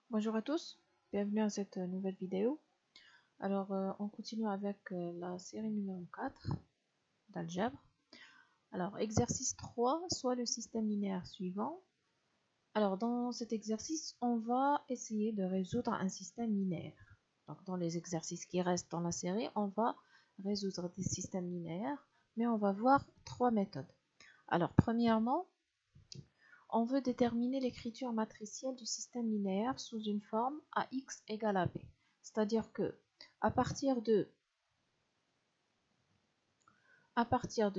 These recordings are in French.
Bonjour à tous, bienvenue à cette nouvelle vidéo. Alors, on continue avec la série numéro 4 d'algèbre. Alors, exercice 3, soit le système linéaire suivant. Alors, dans cet exercice, on va essayer de résoudre un système linéaire. Donc, dans les exercices qui restent dans la série, on va résoudre des systèmes linéaires, mais on va voir trois méthodes. Alors, premièrement, on veut déterminer l'écriture matricielle du système linéaire sous une forme AX égale à B. C'est-à-dire que à partir de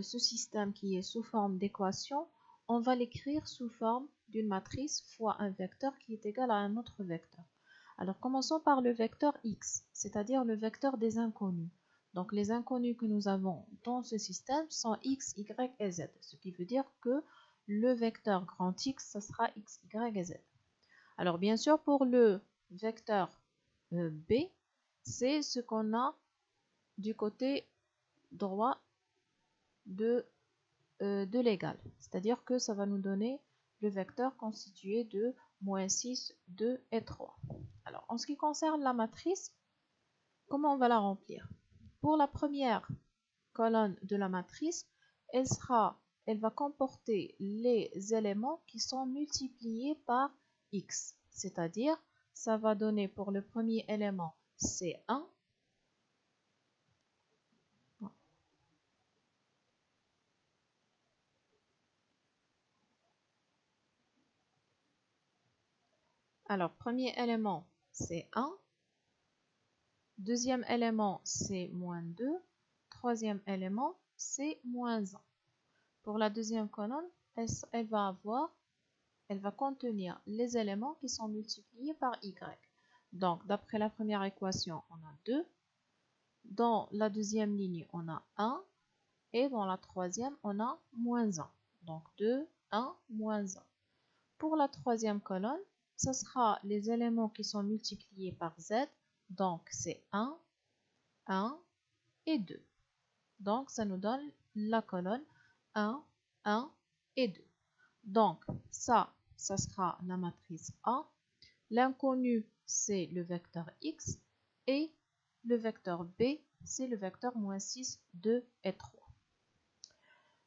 ce système qui est sous forme d'équation, on va l'écrire sous forme d'une matrice fois un vecteur qui est égal à un autre vecteur. Alors commençons par le vecteur x, c'est-à-dire le vecteur des inconnus. Donc les inconnus que nous avons dans ce système sont x, y et z, ce qui veut dire que le vecteur grand X, ce sera x, y et z. Alors bien sûr, pour le vecteur b, c'est ce qu'on a du côté droit de l'égal. C'est-à-dire que ça va nous donner le vecteur constitué de moins 6, 2 et 3. Alors, en ce qui concerne la matrice, comment on va la remplir? Pour la première colonne de la matrice, elle va comporter les éléments qui sont multipliés par x. C'est-à-dire, ça va donner pour le premier élément C1, alors premier élément c'est 1, deuxième élément c'est moins 2, troisième élément c'est moins 1. Pour la deuxième colonne, elle va contenir les éléments qui sont multipliés par y. Donc d'après la première équation, on a 2, dans la deuxième ligne on a 1, et dans la troisième on a moins 1. Donc 2, 1, moins 1. Pour la troisième colonne, ce sera les éléments qui sont multipliés par z, donc c'est 1, 1 et 2. Donc ça nous donne la colonne 1, 1 et 2. Donc ça sera la matrice A. L'inconnu, c'est le vecteur x et le vecteur b, c'est le vecteur moins 6, 2 et 3.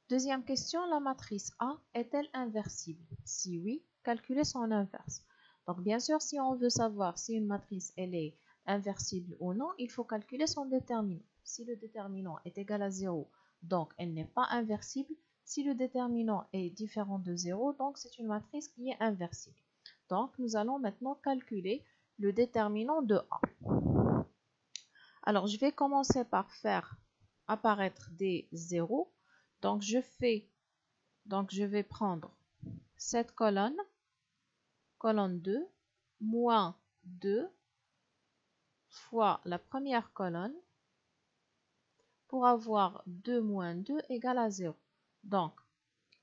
Deuxième question, la matrice A est-elle inversible? Si oui, calculez son inverse. Donc bien sûr, si on veut savoir si une matrice elle est inversible ou non, il faut calculer son déterminant. Si le déterminant est égal à 0, donc elle n'est pas inversible. Si le déterminant est différent de 0, donc c'est une matrice qui est inversible. Donc nous allons maintenant calculer le déterminant de A. Alors je vais commencer par faire apparaître des zéros. Donc je vais prendre cette colonne 2, moins 2 fois la première colonne pour avoir 2 moins 2 égale à 0. Donc,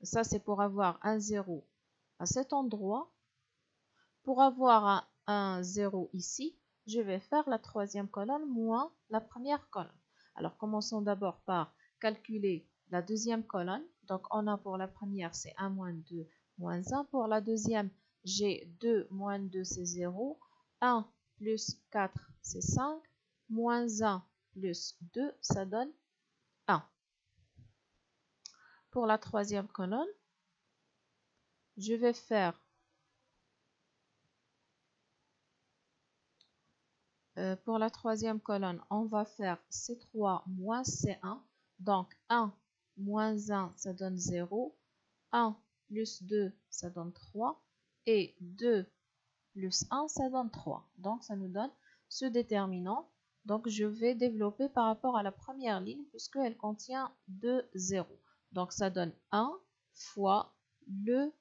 ça c'est pour avoir un 0 à cet endroit. Pour avoir un 0 ici, je vais faire la troisième colonne moins la première colonne. Alors, commençons d'abord par calculer la deuxième colonne. Donc, on a pour la première, c'est 1 moins 2 moins 1. Pour la deuxième, j'ai 2 moins 2, c'est 0. 1 plus 4, c'est 5. Moins 1 plus 2, ça donne 1. Pour la troisième colonne, je vais faire pour la troisième colonne, on va faire C3 moins C1. Donc 1 moins 1, ça donne 0. 1 plus 2, ça donne 3. Et 2 plus 1, ça donne 3. Donc ça nous donne ce déterminant. Donc je vais développer par rapport à la première ligne puisqu'elle contient 2 zéros. Donc ça donne 1 fois le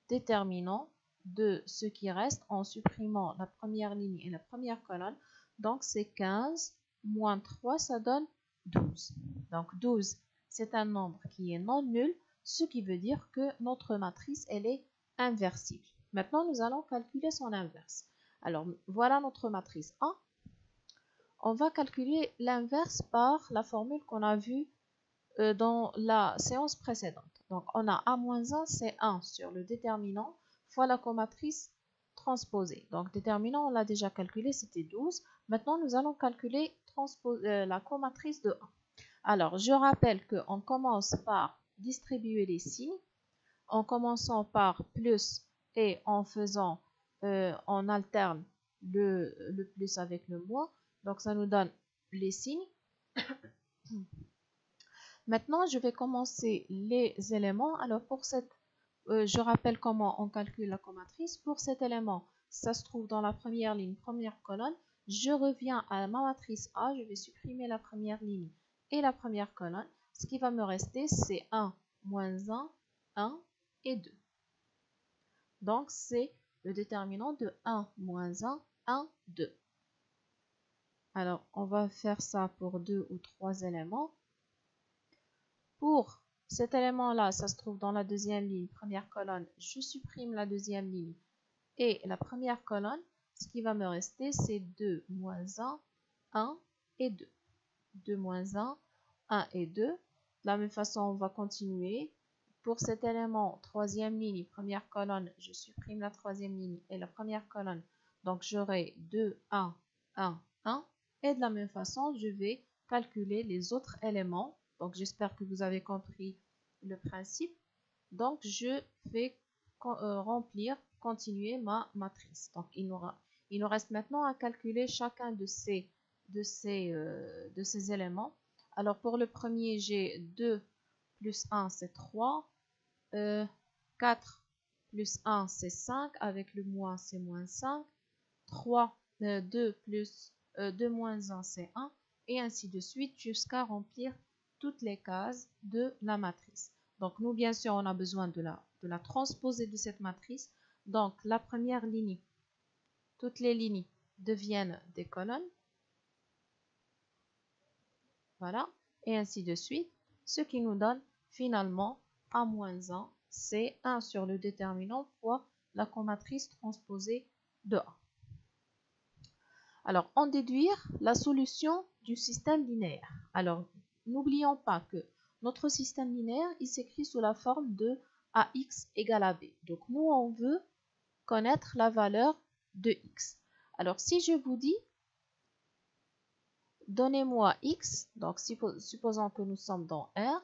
déterminant de ce qui reste en supprimant la première ligne et la première colonne. Donc c'est 15 moins 3, ça donne 12. Donc 12, c'est un nombre qui est non nul, ce qui veut dire que notre matrice, elle est inversible. Maintenant, nous allons calculer son inverse. Alors, voilà notre matrice A. On va calculer l'inverse par la formule qu'on a vue dans la séance précédente. Donc, on a A-1, c'est 1 sur le déterminant fois la comatrice transposé. Donc, déterminant, on l'a déjà calculé, c'était 12. Maintenant, nous allons calculer la comatrice de 1. Alors, je rappelle qu'on commence par distribuer les signes en commençant par plus et en faisant, on alterne le plus avec le moins. Donc, ça nous donne les signes. Maintenant, je vais commencer les éléments. Alors, je rappelle comment on calcule la comatrice. Pour cet élément, ça se trouve dans la première ligne, première colonne. Je reviens à ma matrice A. Je vais supprimer la première ligne et la première colonne. Ce qui va me rester, c'est 1, moins 1, 1 et 2. Donc, c'est le déterminant de 1, moins 1, 1, 2. Alors, on va faire ça pour 2 ou 3 éléments. Pour cet élément-là, ça se trouve dans la deuxième ligne, première colonne. Je supprime la deuxième ligne et la première colonne. Ce qui va me rester, c'est 2, moins 1, 1 et 2. 2 moins 1, 1 et 2. De la même façon, on va continuer. Pour cet élément, troisième ligne, première colonne, je supprime la troisième ligne et la première colonne. Donc, j'aurai 2, 1, 1, 1. Et de la même façon, je vais calculer les autres éléments. Donc, j'espère que vous avez compris le principe. Donc, je vais continuer ma matrice. Donc, il nous reste maintenant à calculer chacun de ces éléments. Alors, pour le premier, j'ai 2 plus 1, c'est 3. 4 plus 1, c'est 5. Avec le moins, c'est moins 5. 2 plus 2 moins 1, c'est 1. Et ainsi de suite jusqu'à remplir toutes les cases de la matrice. Donc, nous, bien sûr, on a besoin de la transposer de cette matrice. Donc, la première ligne, toutes les lignes deviennent des colonnes. Voilà. Et ainsi de suite. Ce qui nous donne finalement A-1, c'est 1 sur le déterminant fois la comatrice transposée de 1. Alors, en déduire la solution du système linéaire. Alors, n'oublions pas que notre système linéaire, il s'écrit sous la forme de AX égale à B. Donc, nous, on veut connaître la valeur de X. Alors, si je vous dis, donnez-moi X, donc supposons que nous sommes dans R,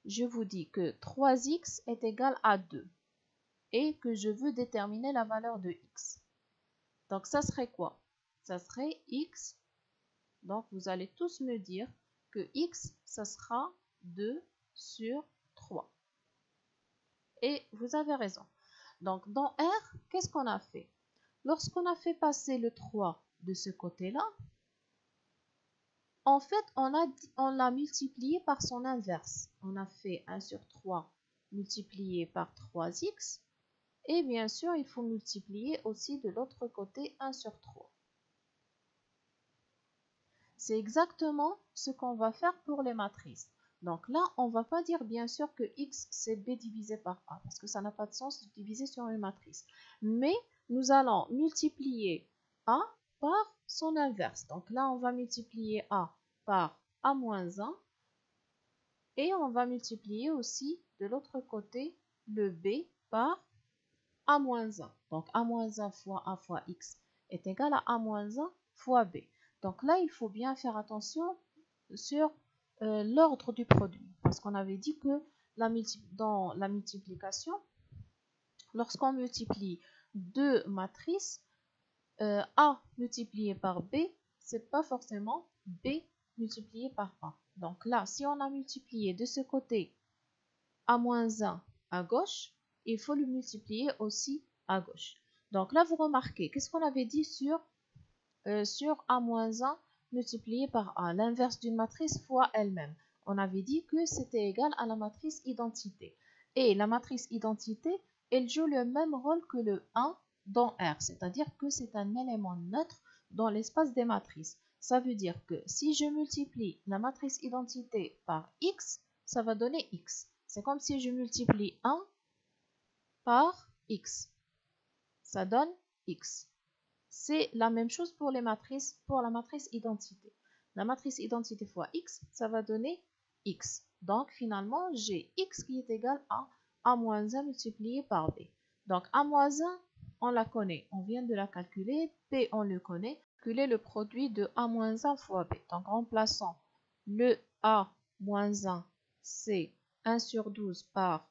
je vous dis que 3x est égal à 2 et que je veux déterminer la valeur de x. Donc, ça serait quoi? Ça serait x. Donc, vous allez tous me dire que x, ça sera 2 sur 3. Et vous avez raison. Donc, dans R, qu'est-ce qu'on a fait? Lorsqu'on a fait passer le 3 de ce côté-là, en fait, on l'a multiplié par son inverse. On a fait 1 sur 3 multiplié par 3x. Et bien sûr, il faut multiplier aussi de l'autre côté 1 sur 3. C'est exactement ce qu'on va faire pour les matrices. Donc là, on ne va pas dire bien sûr que x c'est b divisé par a, parce que ça n'a pas de sens de diviser sur une matrice. Mais nous allons multiplier a par son inverse. Donc là, on va multiplier a par a-1 et on va multiplier aussi de l'autre côté le b par a-1. Donc a-1 fois a fois x est égal à a-1 fois b. Donc là, il faut bien faire attention sur l'ordre du produit. Parce qu'on avait dit que dans la multiplication, lorsqu'on multiplie deux matrices, A multiplié par B, c'est pas forcément B multiplié par A. Donc là, si on a multiplié de ce côté A-1 à gauche, il faut le multiplier aussi à gauche. Donc là, vous remarquez, qu'est-ce qu'on avait dit sur A-1 multiplié par A, l'inverse d'une matrice fois elle-même. On avait dit que c'était égal à la matrice identité. Et la matrice identité, elle joue le même rôle que le 1 dans R, c'est-à-dire que c'est un élément neutre dans l'espace des matrices. Ça veut dire que si je multiplie la matrice identité par x, ça va donner x. C'est comme si je multiplie 1 par x. Ça donne x. C'est la même chose pour les matrices, pour la matrice identité. La matrice identité fois x, ça va donner x. Donc, finalement, j'ai x qui est égal à a-1 multiplié par b. Donc, a-1, on la connaît, on vient de la calculer. P, on le connaît. Calculer le produit de A-1 fois B. Donc, remplaçons le A-1, c'est 1 sur 12 par...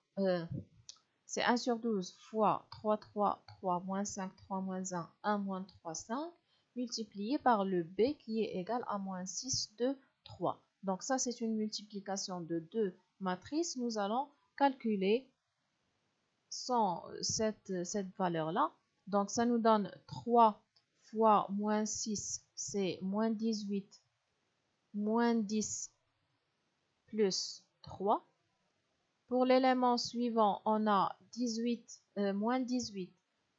c'est 1 sur 12 fois 3, 3, 3, moins 5, 3, moins 1, 1, moins 3, 5, multiplié par le B qui est égal à moins 6, 2, 3. Donc ça, c'est une multiplication de deux matrices. Nous allons calculer cette valeur-là. Donc ça nous donne 3 fois moins 6, c'est moins 18, moins 10, plus 3. Pour l'élément suivant, on a moins 18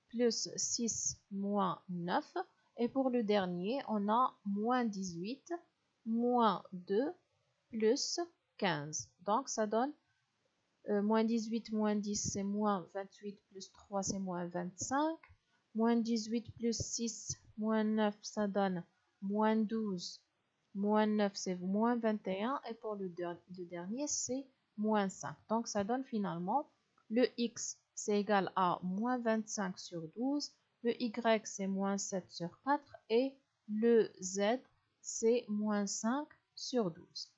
plus 6 moins 9. Et pour le dernier, on a moins 18 moins 2 plus 15. Donc ça donne moins 18 moins 10, c'est moins 28 plus 3, c'est moins 25. Moins 18 plus 6 moins 9, ça donne moins 12. Moins 9, c'est moins 21. Et pour le dernier, c'est moins 5. Donc, ça donne finalement le x, c'est égal à moins 25 sur 12. Le y, c'est moins 7 sur 4. Et le z, c'est moins 5 sur 12.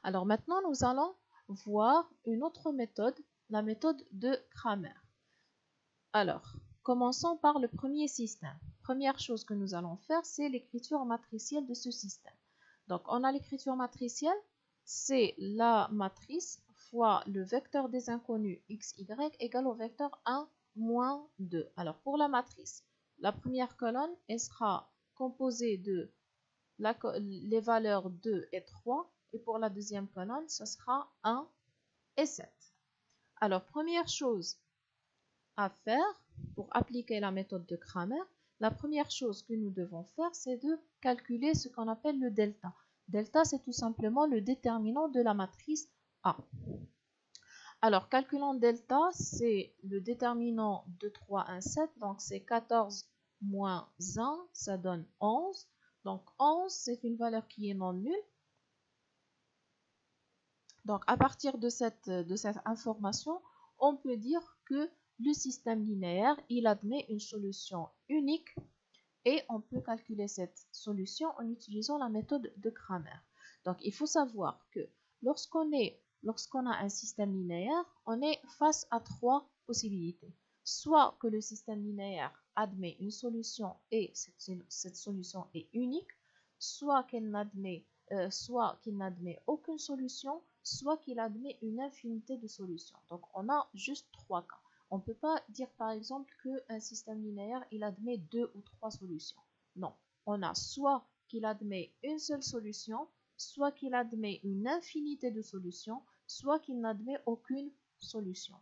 Alors maintenant, nous allons voir une autre méthode, la méthode de Cramer. Alors, commençons par le premier système. Première chose que nous allons faire, c'est l'écriture matricielle de ce système. Donc, on a l'écriture matricielle, c'est la matrice fois le vecteur des inconnus x, y égale au vecteur 1, moins 2. Alors, pour la matrice, la première colonne, elle sera composée de les valeurs 2 et 3. Et pour la deuxième colonne, ce sera 1 et 7. Alors, première chose à faire pour appliquer la méthode de Cramer, la première chose que nous devons faire, c'est de calculer ce qu'on appelle le delta. Delta, c'est tout simplement le déterminant de la matrice A. Alors, calculons delta, c'est le déterminant de 3, 1, 7. Donc, c'est 14 moins 1, ça donne 11. Donc, 11, c'est une valeur qui est non nulle. Donc, à partir de cette information, on peut dire que le système linéaire, il admet une solution unique et on peut calculer cette solution en utilisant la méthode de Cramer. Donc, il faut savoir que lorsqu'on a un système linéaire, on est face à trois possibilités. Soit que le système linéaire admet une solution et cette solution est unique, soit qu'il n'admet aucune solution, soit qu'il admet une infinité de solutions. Donc, on a juste trois cas. On ne peut pas dire par exemple qu'un système linéaire, il admet 2 ou 3 solutions. Non, on a soit qu'il admet une seule solution, soit qu'il admet une infinité de solutions, soit qu'il n'admet aucune solution.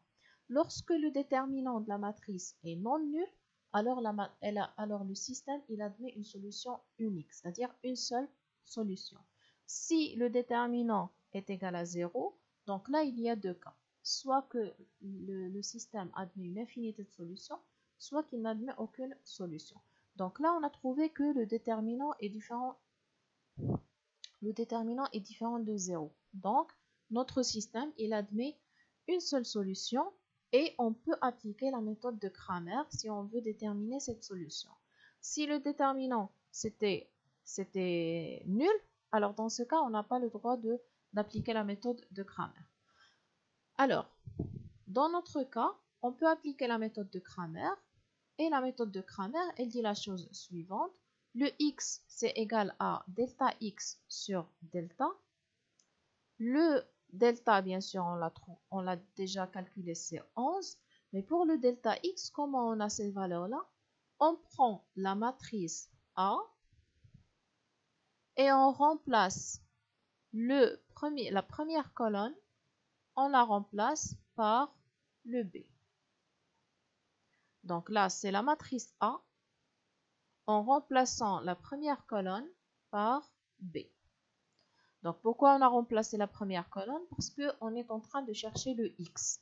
Lorsque le déterminant de la matrice est non nul, alors le système il admet une solution unique, c'est-à-dire une seule solution. Si le déterminant est égal à 0, donc là il y a deux cas. Soit que le système admet une infinité de solutions, soit qu'il n'admet aucune solution. Donc là, on a trouvé que le déterminant est différent de 0. Donc, notre système, il admet une seule solution et on peut appliquer la méthode de Cramer si on veut déterminer cette solution. Si le déterminant, c'était nul, alors dans ce cas, on n'a pas le droit d'appliquer la méthode de Cramer. Alors, dans notre cas, on peut appliquer la méthode de Cramer. Et la méthode de Cramer, elle dit la chose suivante. Le x, c'est égal à delta x sur delta. Le delta, bien sûr, on l'a déjà calculé, c'est 11. Mais pour le delta x, comment on a ces valeurs-là? On prend la matrice A et on remplace la première colonne, on la remplace par le B. Donc là, c'est la matrice A en remplaçant la première colonne par B. Donc pourquoi on a remplacé la première colonne? Parce qu'on est en train de chercher le x.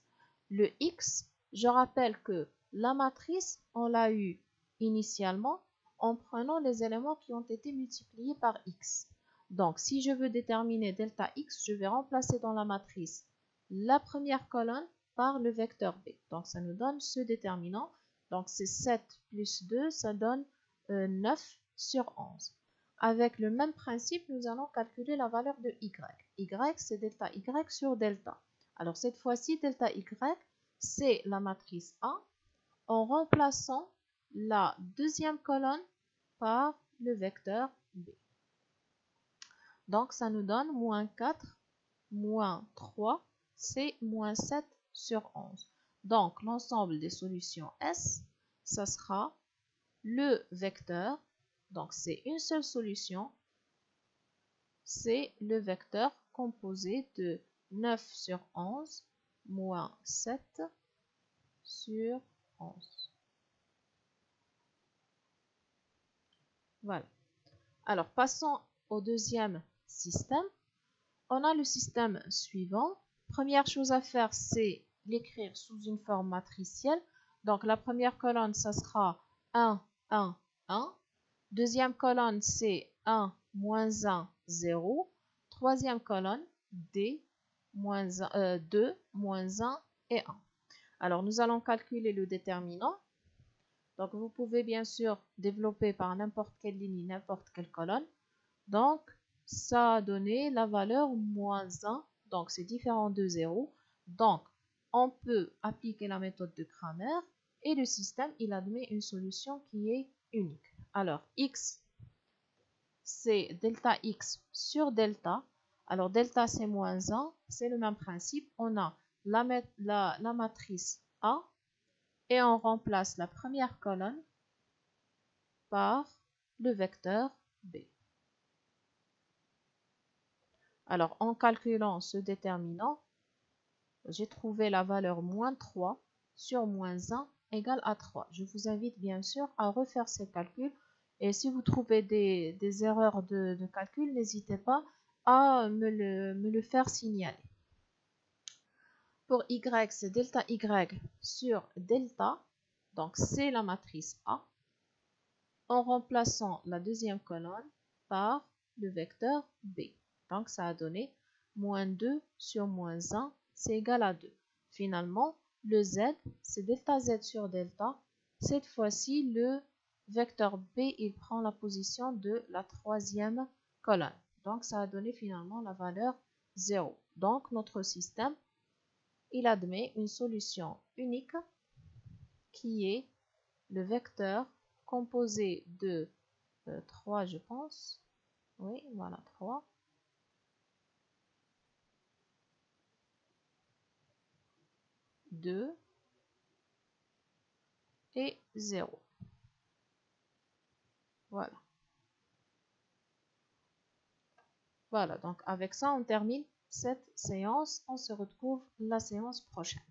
Le x, je rappelle que la matrice, on l'a eu initialement en prenant les éléments qui ont été multipliés par x. Donc si je veux déterminer delta x, je vais remplacer dans la matrice la première colonne par le vecteur B. Donc, ça nous donne ce déterminant. Donc, c'est 7 plus 2, ça donne 9 sur 11. Avec le même principe, nous allons calculer la valeur de y. Y, c'est delta y sur delta. Alors, cette fois-ci, delta y, c'est la matrice A en remplaçant la deuxième colonne par le vecteur B. Donc, ça nous donne moins 4, moins 3, c'est moins 7 sur 11. Donc, l'ensemble des solutions S, ça sera le vecteur. Donc, c'est une seule solution. C'est le vecteur composé de 9 sur 11 moins 7 sur 11. Voilà. Alors, passons au deuxième système. On a le système suivant. Première chose à faire, c'est l'écrire sous une forme matricielle. Donc, la première colonne, ça sera 1, 1, 1. Deuxième colonne, c'est 1, moins 1, 0. Troisième colonne, D, 2, moins 1 et 1. Alors, nous allons calculer le déterminant. Donc, vous pouvez bien sûr développer par n'importe quelle ligne, n'importe quelle colonne. Donc, ça a donné la valeur moins 1. Donc, c'est différent de 0. Donc, on peut appliquer la méthode de Cramer et le système, il admet une solution qui est unique. Alors, x, c'est delta x sur delta. Alors, delta, c'est moins 1. C'est le même principe. On a la matrice A et on remplace la première colonne par le vecteur B. Alors, en calculant ce déterminant, j'ai trouvé la valeur moins 3 sur moins 1 égale à 3. Je vous invite bien sûr à refaire ces calculs. Et si vous trouvez des erreurs de calcul, n'hésitez pas à me le faire signaler. Pour y, c'est delta y sur delta. Donc, c'est la matrice A. En remplaçant la deuxième colonne par le vecteur B. Donc, ça a donné moins 2 sur moins 1, c'est égal à 2. Finalement, le Z, c'est delta Z sur delta. Cette fois-ci, le vecteur B, il prend la position de la troisième colonne. Donc, ça a donné finalement la valeur 0. Donc, notre système, il admet une solution unique qui est le vecteur composé de 3, je pense. Oui, voilà, 3. 2 et 0. Voilà. Voilà, donc avec ça, on termine cette séance. On se retrouve la séance prochaine.